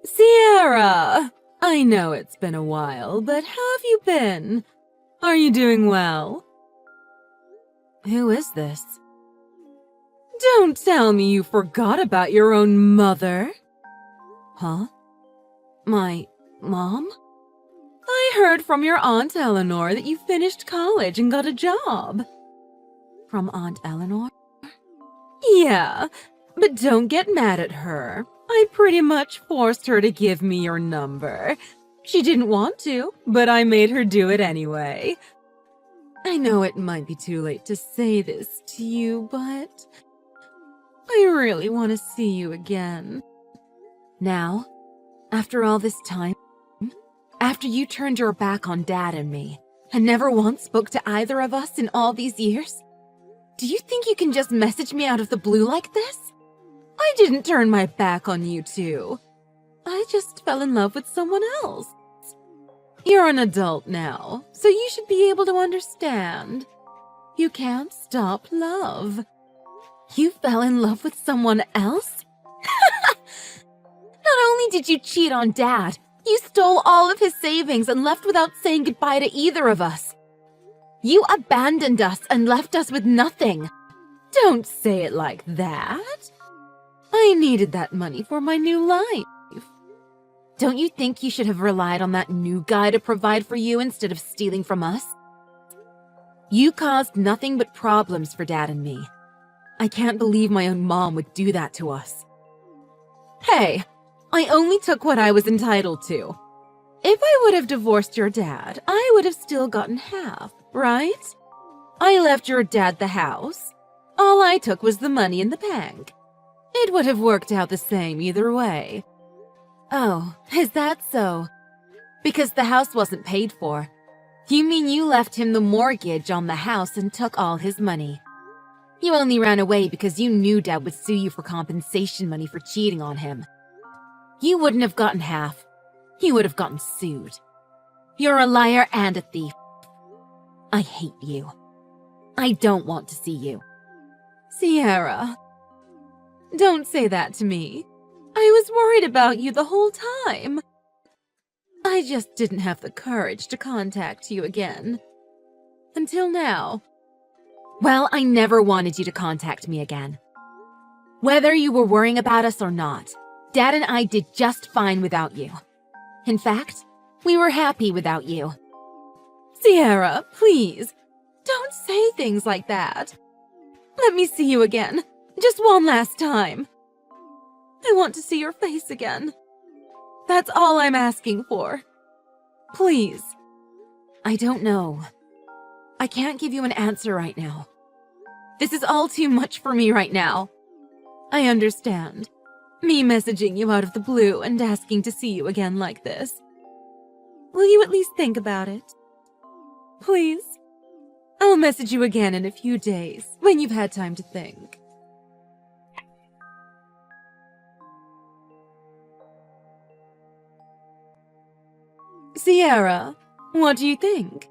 Sierra! I know it's been a while, but how have you been? Are you doing well? Who is this? Don't tell me you forgot about your own mother. Huh? My mom? I heard from your Aunt Eleanor that you finished college and got a job. From Aunt Eleanor? Yeah, but don't get mad at her. I pretty much forced her to give me your number. She didn't want to, but I made her do it anyway. I know it might be too late to say this to you, but I really want to see you again. Now, after all this time, after you turned your back on Dad and me, and never once spoke to either of us in all these years, do you think you can just message me out of the blue like this? I didn't turn my back on you two. I just fell in love with someone else. You're an adult now, so you should be able to understand. You can't stop love. You fell in love with someone else? Not only did you cheat on Dad, you stole all of his savings and left without saying goodbye to either of us. You abandoned us and left us with nothing. Don't say it like that. I needed that money for my new life. Don't you think you should have relied on that new guy to provide for you instead of stealing from us? You caused nothing but problems for Dad and me. I can't believe my own mom would do that to us. Hey, I only took what I was entitled to. If I would have divorced your dad, I would have still gotten half, right? I left your dad the house. All I took was the money in the bank. It would have worked out the same either way. Oh, is that so? Because the house wasn't paid for. You mean you left him the mortgage on the house and took all his money? You only ran away because you knew Dad would sue you for compensation money for cheating on him. You wouldn't have gotten half. You would have gotten sued. You're a liar and a thief. I hate you. I don't want to see you. Sierra, don't say that to me. I was worried about you the whole time. I just didn't have the courage to contact you again. Until now. Well, I never wanted you to contact me again. Whether you were worrying about us or not, Dad and I did just fine without you. In fact, we were happy without you. Sierra, please, don't say things like that. Let me see you again, just one last time. I want to see your face again. That's all I'm asking for. Please. I don't know. I can't give you an answer right now. This is all too much for me right now. I understand. Me messaging you out of the blue and asking to see you again like this. Will you at least think about it? Please? I'll message you again in a few days, when you've had time to think. Sierra, what do you think?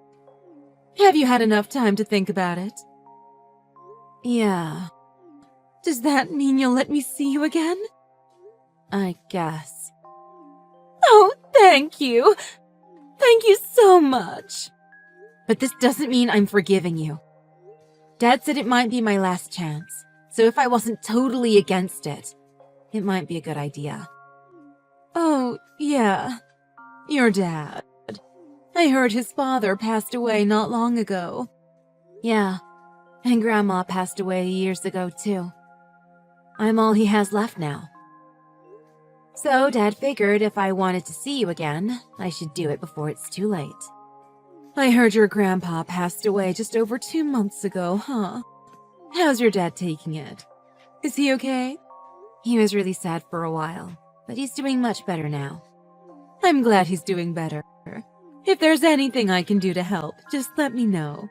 Have you had enough time to think about it? Yeah. Does that mean you'll let me see you again? I guess. Oh, thank you. Thank you so much. But this doesn't mean I'm forgiving you. Dad said it might be my last chance, so if I wasn't totally against it, it might be a good idea. Oh, yeah. Your dad. I heard his father passed away not long ago. Yeah, and Grandma passed away years ago too. I'm all he has left now. So Dad figured if I wanted to see you again, I should do it before it's too late. I heard your grandpa passed away just over 2 months ago, huh? How's your dad taking it? Is he okay? He was really sad for a while, but he's doing much better now. I'm glad he's doing better. If there's anything I can do to help, just let me know.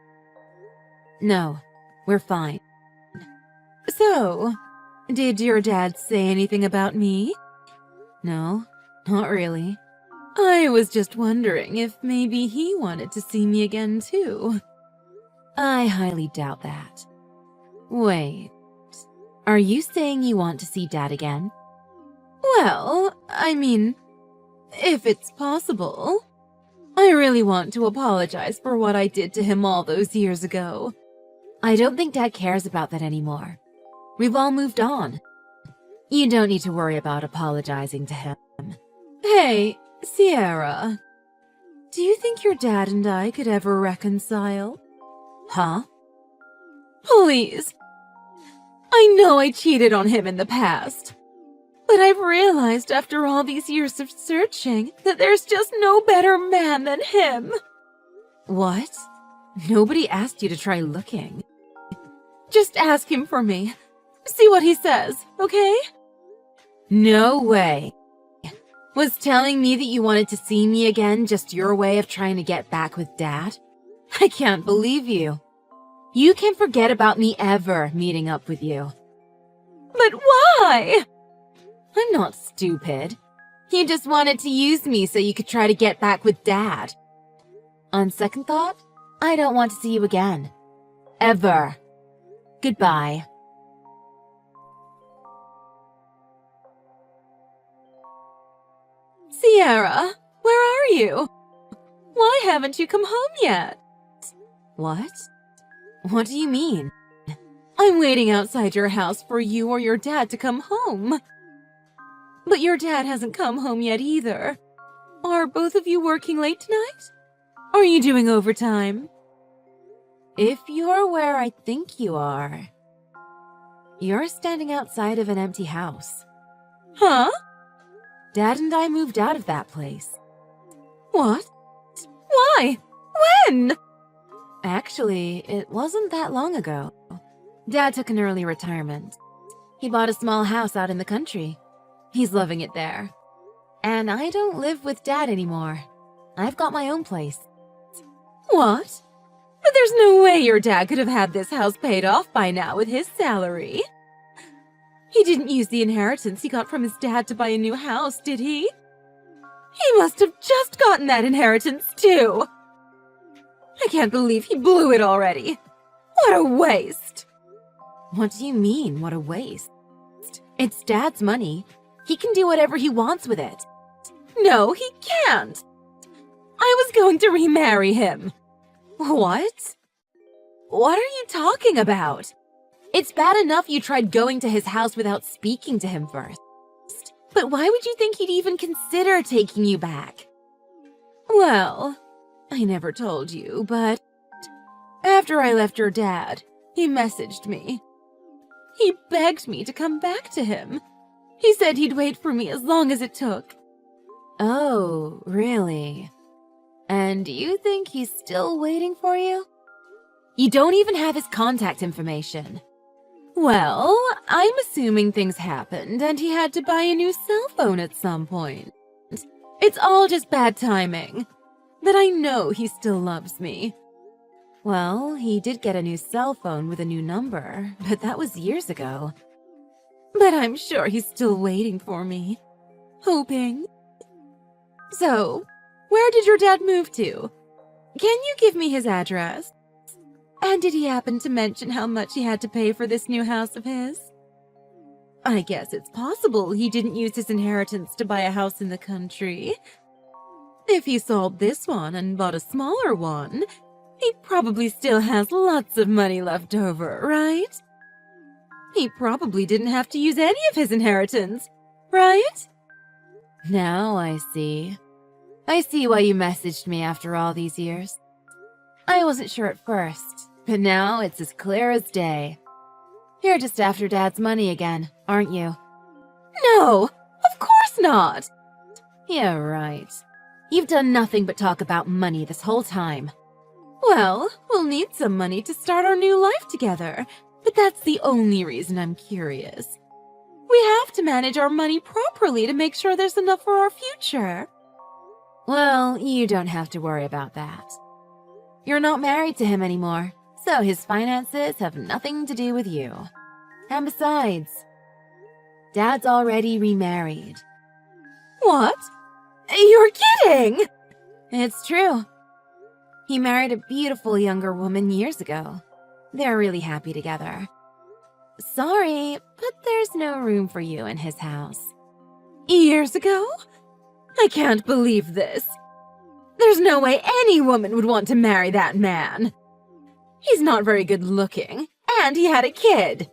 No, we're fine. So, did your dad say anything about me? No, not really. I was just wondering if maybe he wanted to see me again too. I highly doubt that. Wait, are you saying you want to see Dad again? Well, I mean, If it's possible. I really want to apologize for what I did to him all those years ago. I don't think Dad cares about that anymore. We've all moved on. You don't need to worry about apologizing to him. Hey, Sierra. Do you think your dad and I could ever reconcile? Huh? Please. I know I cheated on him in the past. But I've realized after all these years of searching that there's just no better man than him. What? Nobody asked you to try looking. Just ask him for me. See what he says, okay? No way. Was telling me that you wanted to see me again just your way of trying to get back with Dad? I can't believe you. You can forget about me ever meeting up with you. But why? I'm not stupid. You just wanted to use me so you could try to get back with Dad. On second thought, I don't want to see you again. Ever. Goodbye. Sierra, where are you? Why haven't you come home yet? What? What do you mean? I'm waiting outside your house for you or your dad to come home. But your dad hasn't come home yet either. Are both of you working late tonight? Are you doing overtime? If you're where I think you are, you're standing outside of an empty house. Huh? Dad and I moved out of that place. What? Why? When? Actually, it wasn't that long ago. Dad took an early retirement. He bought a small house out in the country. He's loving it there. And I don't live with Dad anymore. I've got my own place. What? But there's no way your dad could have had this house paid off by now with his salary. He didn't use the inheritance he got from his dad to buy a new house, did he? He must have just gotten that inheritance too. I can't believe he blew it already. What a waste. What do you mean, what a waste? It's Dad's money. He can do whatever he wants with it. No, he can't. I was going to remarry him. What? What are you talking about? It's bad enough you tried going to his house without speaking to him first. But why would you think he'd even consider taking you back? Well, I never told you, but after I left your dad, he messaged me. He begged me to come back to him. He said he'd wait for me as long as it took. Oh, really? And you think he's still waiting for you? You don't even have his contact information. Well, I'm assuming things happened and he had to buy a new cell phone at some point. It's all just bad timing. But I know he still loves me. Well, he did get a new cell phone with a new number, but that was years ago. But I'm sure he's still waiting for me. Hoping. So, where did your dad move to? Can you give me his address? And did he happen to mention how much he had to pay for this new house of his? I guess it's possible he didn't use his inheritance to buy a house in the country. If he sold this one and bought a smaller one, he probably still has lots of money left over, right? He probably didn't have to use any of his inheritance, right? Now I see. I see why you messaged me after all these years. I wasn't sure at first, but now it's as clear as day. You're just after Dad's money again, aren't you? No, of course not. Yeah, right. You've done nothing but talk about money this whole time. Well, we'll need some money to start our new life together, but that's the only reason I'm curious. We have to manage our money properly to make sure there's enough for our future. Well, you don't have to worry about that. You're not married to him anymore, so his finances have nothing to do with you. And besides, Dad's already remarried. What? You're kidding! It's true. He married a beautiful younger woman years ago. They're really happy together. Sorry, but there's no room for you in his house. Years ago? I can't believe this. There's no way any woman would want to marry that man. He's not very good looking, and he had a kid.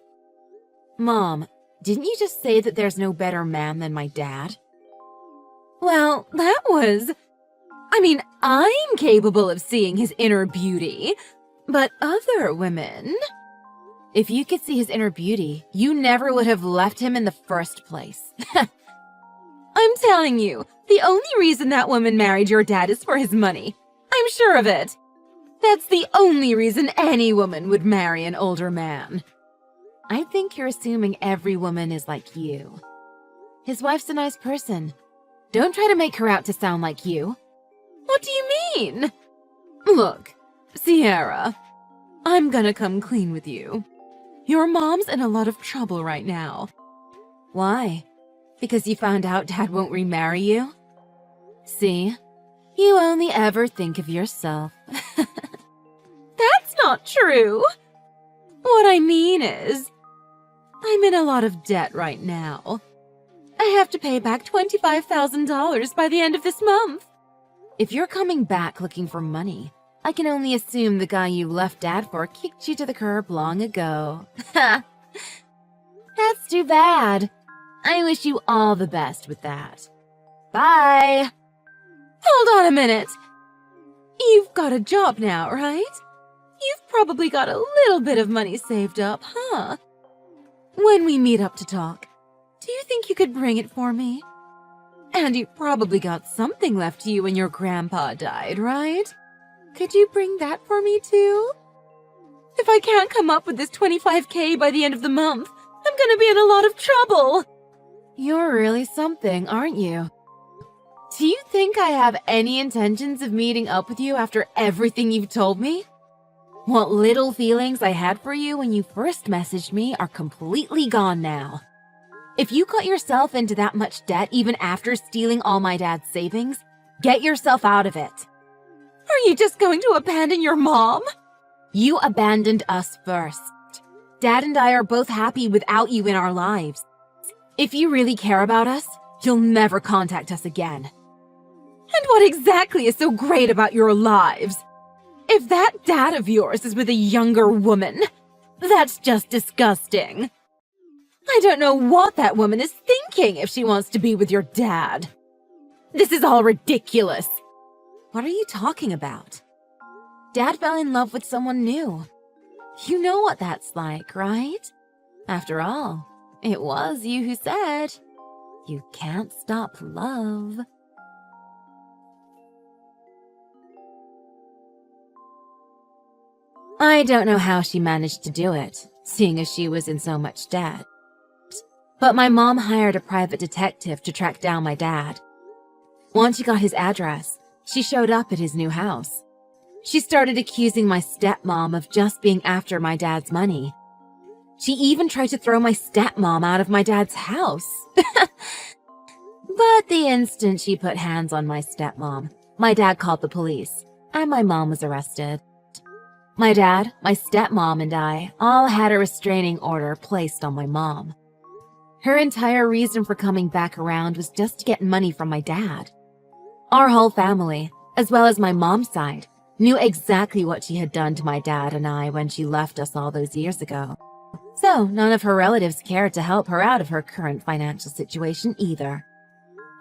Mom, didn't you just say that there's no better man than my dad? Well, I'm capable of seeing his inner beauty, but other women... If you could see his inner beauty, you never would have left him in the first place. I'm telling you, the only reason that woman married your dad is for his money. I'm sure of it. That's the only reason any woman would marry an older man. I think you're assuming every woman is like you. His wife's a nice person. Don't try to make her out to sound like you. What do you mean? Look, Sierra, I'm gonna come clean with you. Your mom's in a lot of trouble right now. Why? Because you found out Dad won't remarry you? See? You only ever think of yourself. That's not true. What I mean is, I'm in a lot of debt right now. I have to pay back $25,000 by the end of this month. If you're coming back looking for money, I can only assume the guy you left Dad for kicked you to the curb long ago. That's too bad. I wish you all the best with that. Bye. Hold on a minute. You've got a job now, right? You've probably got a little bit of money saved up, huh? When we meet up to talk, do you think you could bring it for me? And you probably got something left to you when your grandpa died, right? Could you bring that for me too? If I can't come up with this $25K by the end of the month, I'm gonna be in a lot of trouble. You're really something, aren't you? Do you think I have any intentions of meeting up with you after everything you've told me? What little feelings I had for you when you first messaged me are completely gone now. If you got yourself into that much debt even after stealing all my dad's savings, get yourself out of it. Are you just going to abandon your mom? You abandoned us first. Dad and I are both happy without you in our lives. If you really care about us, you'll never contact us again. And what exactly is so great about your lives? If that dad of yours is with a younger woman, that's just disgusting. I don't know what that woman is thinking if she wants to be with your dad. This is all ridiculous. What are you talking about? Dad fell in love with someone new. You know what that's like, right? After all, it was you who said, you can't stop love. I don't know how she managed to do it, seeing as she was in so much debt. But my mom hired a private detective to track down my dad. Once she got his address, she showed up at his new house. She started accusing my stepmom of just being after my dad's money. She even tried to throw my stepmom out of my dad's house. But the instant she put hands on my stepmom, my dad called the police, and my mom was arrested. My dad, my stepmom, and I all had a restraining order placed on my mom. Her entire reason for coming back around was just to get money from my dad. Our whole family, as well as my mom's side, knew exactly what she had done to my dad and I when she left us all those years ago. So none of her relatives cared to help her out of her current financial situation either.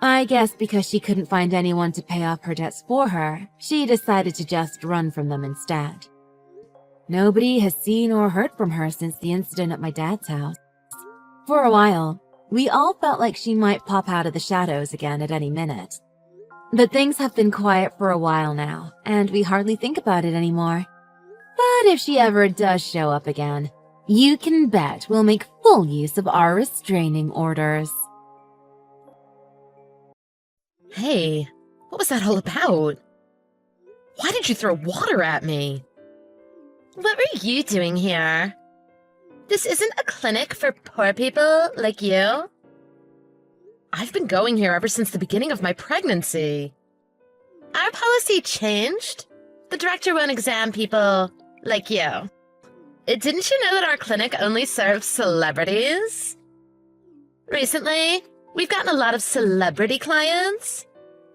I guess because she couldn't find anyone to pay off her debts for her, she decided to just run from them instead. Nobody has seen or heard from her since the incident at my dad's house. For a while, we all felt like she might pop out of the shadows again at any minute. But things have been quiet for a while now, and we hardly think about it anymore. But if she ever does show up again, you can bet we'll make full use of our restraining orders. Hey, what was that all about? Why did you throw water at me? What were you doing here? This isn't a clinic for poor people like you. I've been going here ever since the beginning of my pregnancy. Our policy changed. The director won't exam people like you. Didn't you know that our clinic only serves celebrities? Recently, we've gotten a lot of celebrity clients.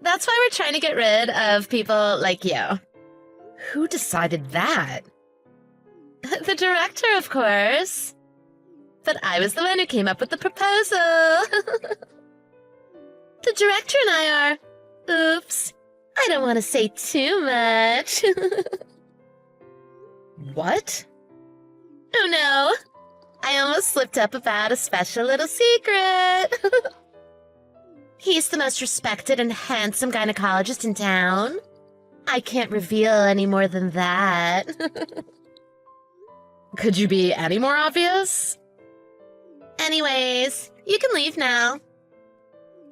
That's why we're trying to get rid of people like you. Who decided that? The director, of course. But I was the one who came up with the proposal. The director and I are... Oops. I don't want to say too much. What? Oh no. I almost slipped up about a special little secret. He's the most respected and handsome gynecologist in town. I can't reveal any more than that. Could you be any more obvious? Anyways, you can leave now.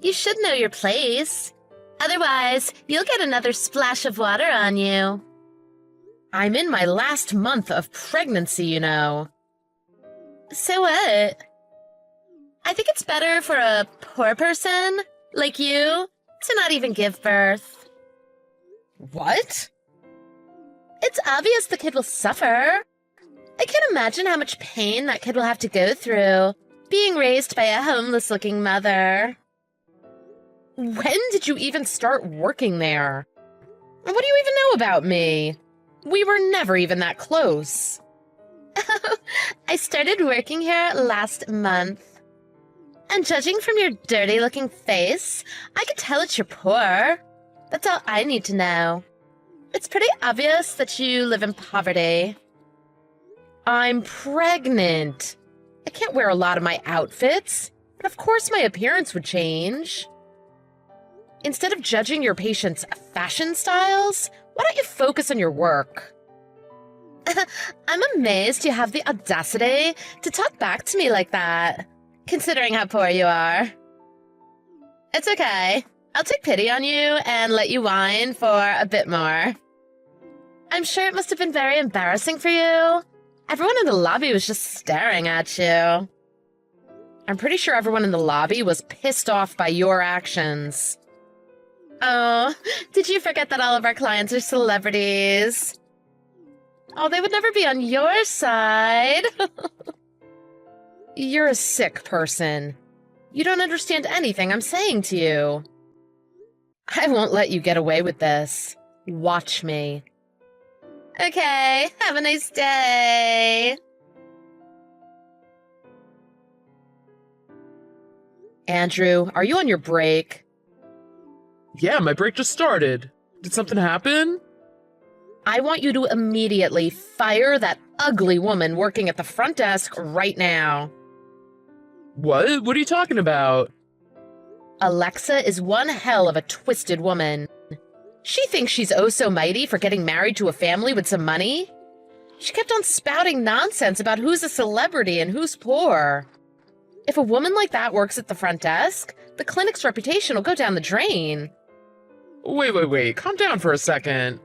You should know your place. Otherwise, you'll get another splash of water on you. I'm in my last month of pregnancy, you know. So what? I think it's better for a poor person, like you, to not even give birth. What? It's obvious the kid will suffer. I can't imagine how much pain that kid will have to go through, being raised by a homeless-looking mother. When did you even start working there? What do you even know about me? We were never even that close. I started working here last month. And judging from your dirty-looking face, I could tell that you're poor. That's all I need to know. It's pretty obvious that you live in poverty. I'm pregnant. I can't wear a lot of my outfits, but of course my appearance would change. Instead of judging your patients' fashion styles, why don't you focus on your work? I'm amazed you have the audacity to talk back to me like that, considering how poor you are. It's okay. I'll take pity on you and let you whine for a bit more. I'm sure it must have been very embarrassing for you. Everyone in the lobby was just staring at you. I'm pretty sure everyone in the lobby was pissed off by your actions. Oh, did you forget that all of our clients are celebrities? Oh, they would never be on your side. You're a sick person. You don't understand anything I'm saying to you. I won't let you get away with this. Watch me. Okay, have a nice day. Andrew, are you on your break? Yeah, my break just started. Did something happen? I want you to immediately fire that ugly woman working at the front desk right now. What? What are you talking about? Alexa is one hell of a twisted woman. She thinks she's oh so mighty for getting married to a family with some money. She kept on spouting nonsense about who's a celebrity and who's poor. If a woman like that works at the front desk, the clinic's reputation will go down the drain. Wait. Calm down for a second.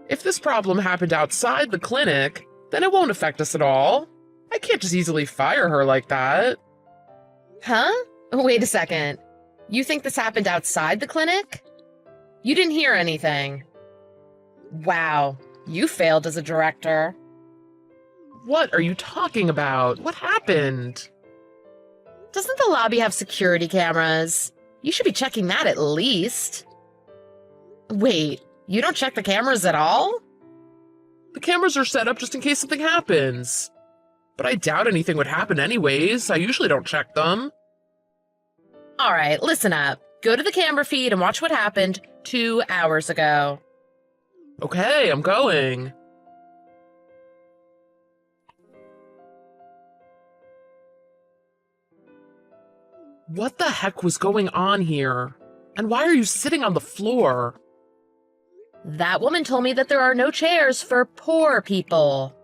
If this problem happened outside the clinic, then it won't affect us at all. I can't just easily fire her like that. Huh? Wait a second. You think this happened outside the clinic? You didn't hear anything. Wow, you failed as a director. What are you talking about? What happened? Doesn't the lobby have security cameras? You should be checking that at least. Wait, you don't check the cameras at all? The cameras are set up just in case something happens. But I doubt anything would happen anyways. I usually don't check them. All right, listen up. Go to the camera feed and watch what happened 2 hours ago. Okay, I'm going. What the heck was going on here? And why are you sitting on the floor? That woman told me that there are no chairs for poor people.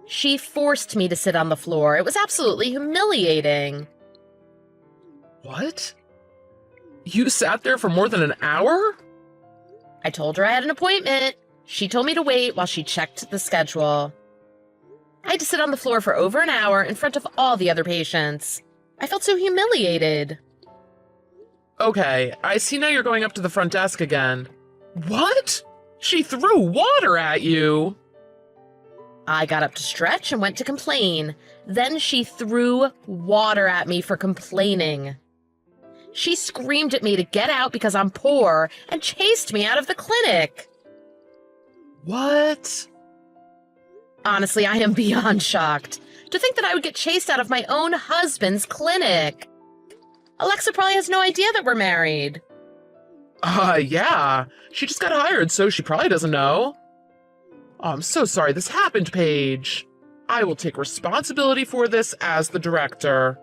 She forced me to sit on the floor. It was absolutely humiliating. What? You sat there for more than an hour? I told her I had an appointment. She told me to wait while she checked the schedule. I had to sit on the floor for over an hour in front of all the other patients. I felt so humiliated. Okay, I see now you're going up to the front desk again. What? She threw water at you! I got up to stretch and went to complain. Then she threw water at me for complaining. She screamed at me to get out because I'm poor and chased me out of the clinic. What? Honestly, I am beyond shocked. To think that I would get chased out of my own husband's clinic. Alexa probably has no idea that we're married. Yeah. She just got hired, so she probably doesn't know. Oh, I'm so sorry this happened, Paige. I will take responsibility for this as the director.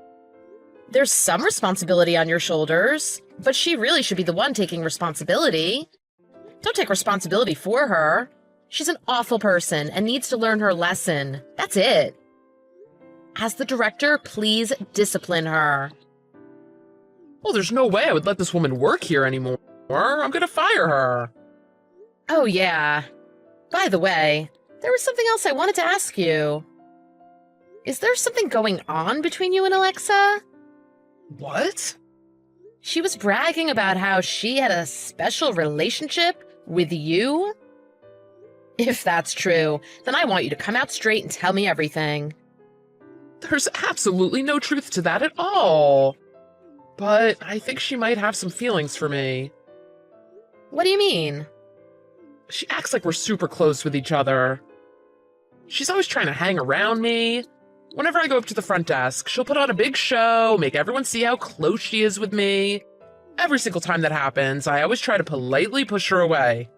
There's some responsibility on your shoulders, but she really should be the one taking responsibility. Don't take responsibility for her. She's an awful person and needs to learn her lesson. That's it. As the director, please discipline her. Well, there's no way I would let this woman work here anymore. I'm gonna fire her. Oh, yeah. By the way, there was something else I wanted to ask you. Is there something going on between you and Alexa? What? She was bragging about how she had a special relationship with you. If that's true, then I want you to come out straight and tell me everything. There's absolutely no truth to that at all. But I think she might have some feelings for me. What do you mean? She acts like we're super close with each other. She's always trying to hang around me. Whenever I go up to the front desk, she'll put on a big show, make everyone see how close she is with me. Every single time that happens, I always try to politely push her away.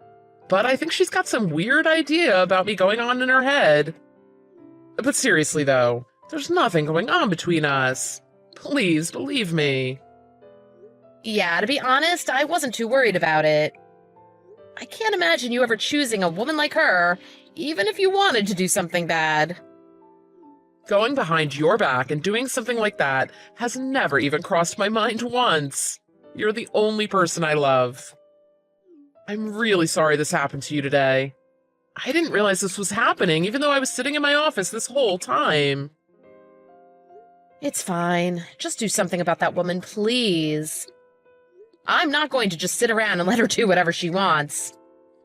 But I think she's got some weird idea about me going on in her head. But seriously though, there's nothing going on between us. Please believe me. Yeah, to be honest, I wasn't too worried about it. I can't imagine you ever choosing a woman like her, even if you wanted to do something bad. Going behind your back and doing something like that has never even crossed my mind once. You're the only person I love. I'm really sorry this happened to you today. I didn't realize this was happening, even though I was sitting in my office this whole time. It's fine. Just do something about that woman, please. I'm not going to just sit around and let her do whatever she wants.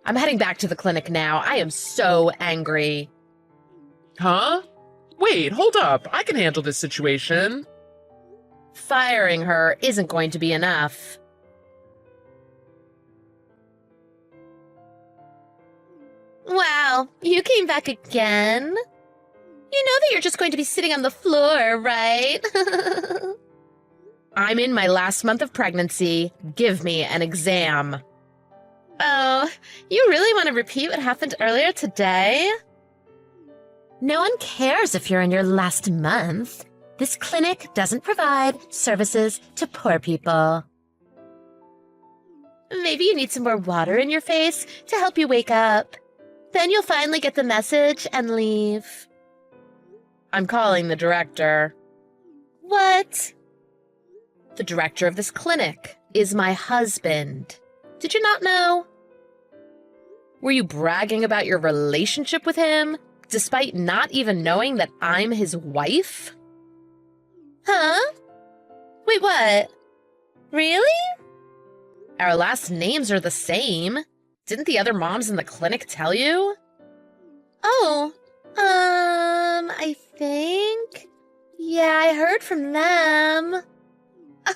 I'm heading back to the clinic now. I am so angry. Huh? Wait, hold up. I can handle this situation. Firing her isn't going to be enough. Wow, you came back again? You know that you're just going to be sitting on the floor, right? I'm in my last month of pregnancy. Give me an exam. Oh, you really want to repeat what happened earlier today? No one cares if you're in your last month. This clinic doesn't provide services to poor people. Maybe you need some more water in your face to help you wake up. Then you'll finally get the message and leave. I'm calling the director. What? The director of this clinic is my husband. Did you not know? Were you bragging about your relationship with him, despite not even knowing that I'm his wife? Huh? Wait, what? Really? Our last names are the same. Didn't the other moms in the clinic tell you? Oh, I think... Yeah, I heard from them.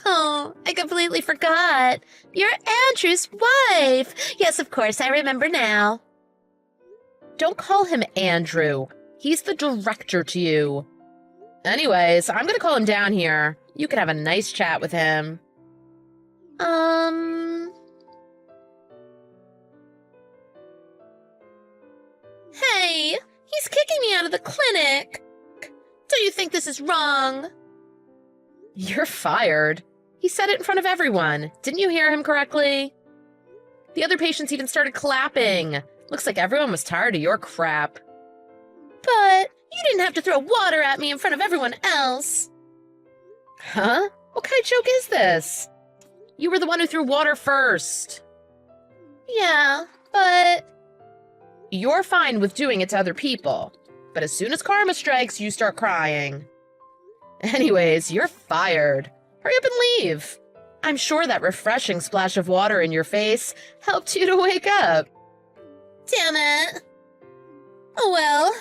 Oh, I completely forgot. You're Andrew's wife. Yes, of course, I remember now. Don't call him Andrew. He's the director to you. Anyways, I'm gonna call him down here. You can have a nice chat with him. Hey, he's kicking me out of the clinic. Do you think this is wrong? You're fired. He said it in front of everyone. Didn't you hear him correctly? The other patients even started clapping. Looks like everyone was tired of your crap. But you didn't have to throw water at me in front of everyone else. Huh? What kind of joke is this? You were the one who threw water first. Yeah, but... You're fine with doing it to other people. But as soon as karma strikes, you start crying. Anyways, you're fired. Hurry up and leave. I'm sure that refreshing splash of water in your face helped you to wake up. Damn it. Oh well,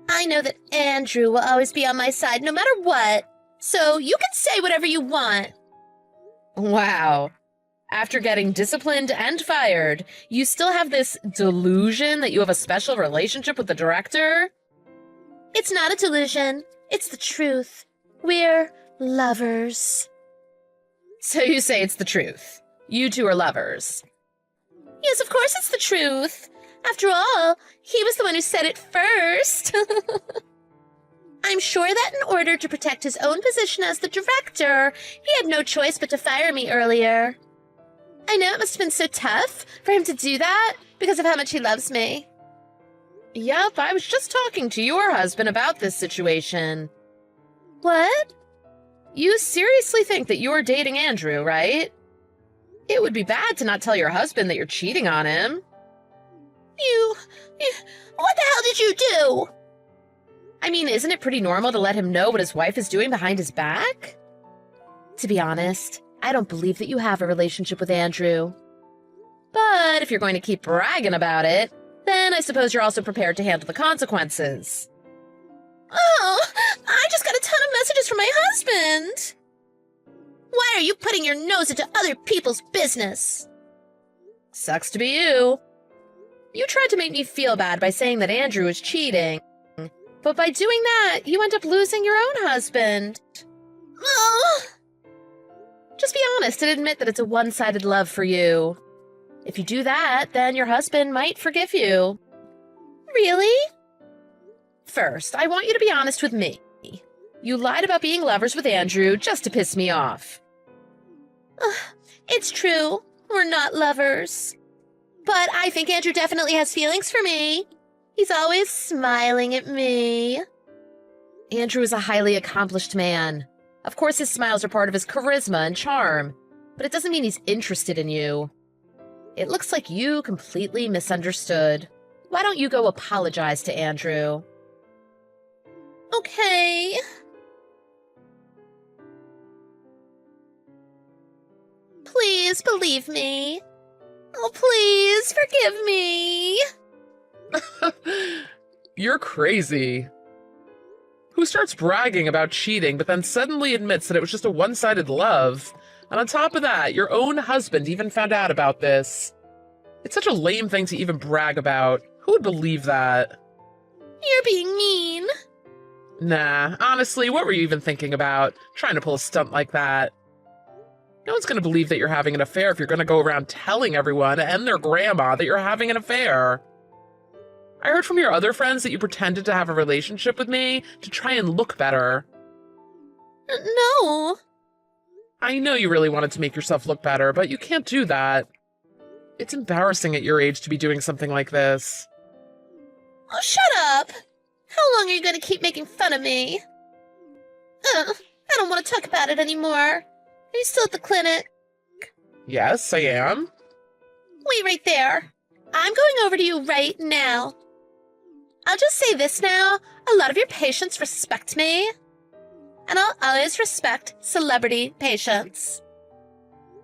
I know that Andrew will always be on my side no matter what, so you can say whatever you want. Wow. After getting disciplined and fired, you still have this delusion that you have a special relationship with the director? It's not a delusion. It's the truth. We're lovers. So you say it's the truth. You two are lovers. Yes, of course it's the truth. After all, he was the one who said it first. I'm sure that in order to protect his own position as the director, he had no choice but to fire me earlier. I know it must have been so tough for him to do that because of how much he loves me. Yep, I was just talking to your husband about this situation. What? You seriously think that you're dating Andrew, right? It would be bad to not tell your husband that you're cheating on him. You what the hell did you do? I mean, isn't it pretty normal to let him know what his wife is doing behind his back? To be honest, I don't believe that you have a relationship with Andrew. But if you're going to keep bragging about it, then I suppose you're also prepared to handle the consequences. Oh, I just got a ton of messages from my husband. Why are you putting your nose into other people's business? Sucks to be you. You tried to make me feel bad by saying that Andrew was cheating. But by doing that, you end up losing your own husband. Oh. Just be honest and admit that it's a one-sided love for you. If you do that, then your husband might forgive you. Really? First, I want you to be honest with me. You lied about being lovers with Andrew just to piss me off. It's true. We're not lovers. But I think Andrew definitely has feelings for me. He's always smiling at me. Andrew is a highly accomplished man. Of course, his smiles are part of his charisma and charm, but it doesn't mean he's interested in you. It looks like you completely misunderstood. Why don't you go apologize to Andrew? Okay. Please believe me. Oh, please forgive me. You're crazy. Who starts bragging about cheating but then suddenly admits that it was just a one-sided love? And on top of that, your own husband even found out about this. It's such a lame thing to even brag about. Who would believe that? You're being mean. Nah, honestly, what were you even thinking about? Trying to pull a stunt like that? No one's gonna believe that you're having an affair if you're gonna go around telling everyone and their grandma that you're having an affair. I heard from your other friends that you pretended to have a relationship with me to try and look better. No. I know you really wanted to make yourself look better, but you can't do that. It's embarrassing at your age to be doing something like this. Oh, shut up. How long are you going to keep making fun of me? I don't want to talk about it anymore. Are you still at the clinic? Yes, I am. Wait right there. I'm going over to you right now. I'll just say this now. A lot of your patients respect me. And I'll always respect celebrity patients.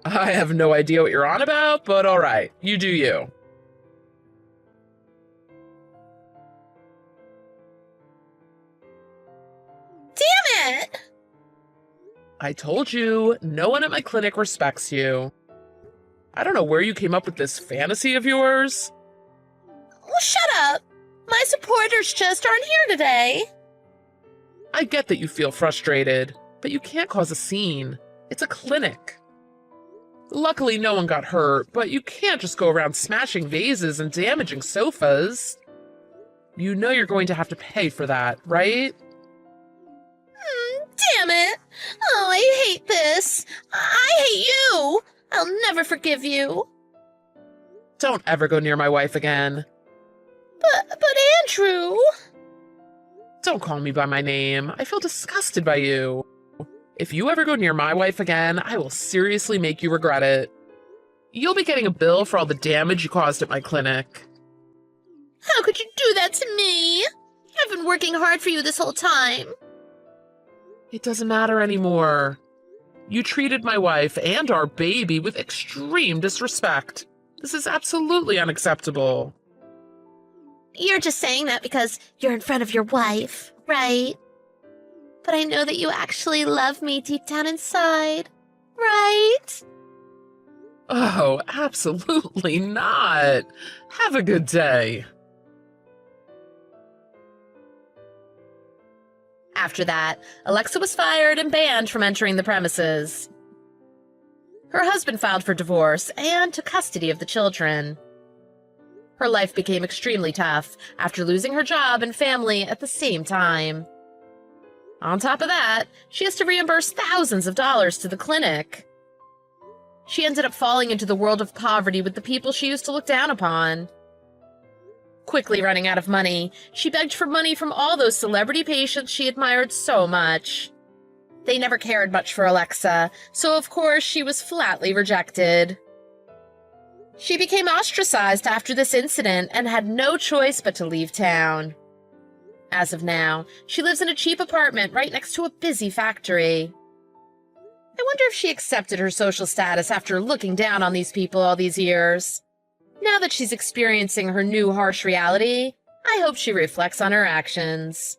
I have no idea what you're on about, but alright, you do you. Damn it! I told you, no one at my clinic respects you. I don't know where you came up with this fantasy of yours. Well, shut up! My supporters just aren't here today. I get that you feel frustrated, but you can't cause a scene. It's a clinic. Luckily, no one got hurt, but you can't just go around smashing vases and damaging sofas. You know you're going to have to pay for that, right? Damn it! Oh, I hate this. I hate you. I'll never forgive you. Don't ever go near my wife again. But Andrew... Don't call me by my name. I feel disgusted by you. If you ever go near my wife again, I will seriously make you regret it. You'll be getting a bill for all the damage you caused at my clinic. How could you do that to me? I've been working hard for you this whole time. It doesn't matter anymore. You treated my wife and our baby with extreme disrespect. This is absolutely unacceptable. You're just saying that because you're in front of your wife, right? But I know that you actually love me deep down inside. right? Oh, absolutely not. Have a good day. After that, Alexa was fired and banned from entering the premises. Her husband filed for divorce and took custody of the children. Her life became extremely tough after losing her job and family at the same time. On top of that, she has to reimburse thousands of dollars to the clinic. She ended up falling into the world of poverty with the people she used to look down upon. Quickly running out of money, she begged for money from all those celebrity patients she admired so much. They never cared much for Alexa, so of course she was flatly rejected. She became ostracized after this incident and had no choice but to leave town. As of now, she lives in a cheap apartment right next to a busy factory. I wonder if she accepted her social status after looking down on these people all these years. Now that she's experiencing her new harsh reality, I hope she reflects on her actions.